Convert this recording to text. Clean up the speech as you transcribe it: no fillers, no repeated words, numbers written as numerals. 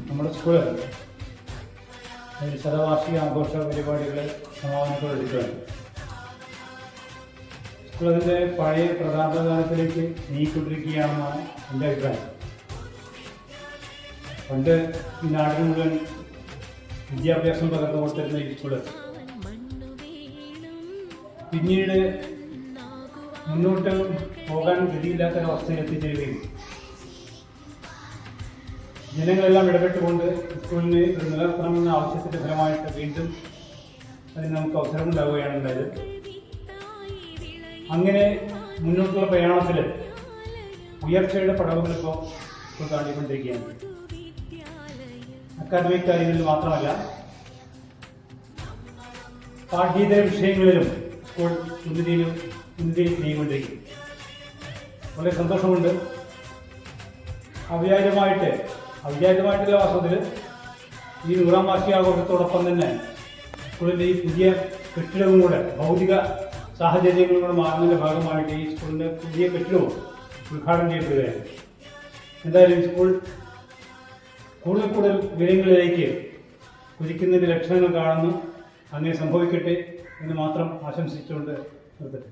നമ്മുടെ സ്കൂളിൽ ശതവാർഷിക ആഘോഷ പരിപാടികൾ സമാപനത്തോടെ എടുക്കുകയാണ്. സ്കൂൾ അതിൻ്റെ പഴയ പ്രതാപകാലത്തിലേക്ക് നീങ്ങിക്കൊണ്ടിരിക്കുകയാണെന്നാണ് എൻ്റെ അഭിപ്രായം. പണ്ട് ഈ നാടിന് മുഴുവൻ വിദ്യാഭ്യാസം പകർന്നു കൊടുത്തിരുന്ന ഈ സ്കൂള് പിന്നീട് മുന്നോട്ട് പോകാൻ ഗതിയില്ലാത്തൊരവസ്ഥയിൽ എത്തിച്ചേരുകയും ജനങ്ങളെല്ലാം ഇടപെട്ടുകൊണ്ട് സ്കൂളിനെ നിലനിർത്തണമെന്ന ആവശ്യത്തിൻ്റെ ഫലമായിട്ട് വീണ്ടും അതിന് നമുക്ക് അവസരമുണ്ടാവുകയാണ് ഉണ്ടായത്. അങ്ങനെ മുന്നോട്ടുള്ള പ്രയാണത്തിൽ ഉയർച്ചയുടെ പടവുകളിപ്പോൾ ഇപ്പോൾ താണ്ടിക്കൊണ്ടിരിക്കുകയാണ്. അക്കാദമിക് കാര്യങ്ങളിൽ മാത്രമല്ല, പാഠ്യേതര വിഷയങ്ങളിലും സ്കൂൾ ഉന്നതിയിൽ നീങ്ങിക്കൊണ്ടിരിക്കും. വളരെ സന്തോഷമുണ്ട്. അവിചാരിതമായിട്ടുള്ള വാസ്തവത്തിൽ ഈ 100ാം വാർഷികാഘോഷത്തോടൊപ്പം തന്നെ സ്കൂളിൻ്റെ ഈ പുതിയ കെട്ടിടവും കൂടെ ഭൗതിക സാഹചര്യങ്ങളും കൂടെ മാറുന്നതിൻ്റെ ഭാഗമായിട്ട് ഈ സ്കൂളിൻ്റെ പുതിയ കെട്ടിടവും ഉദ്ഘാടനം ചെയ്യപ്പെടുകയാണ്. എന്തായാലും സ്കൂൾ കൂടുതൽ ഉയരങ്ങളിലേക്ക് കുതിക്കുന്നതിൻ്റെ ലക്ഷണങ്ങൾ കാണുന്നു. അങ്ങനെ സംഭവിക്കട്ടെ എന്ന് മാത്രം ആശംസിച്ചുകൊണ്ട് നിർത്തട്ടെ.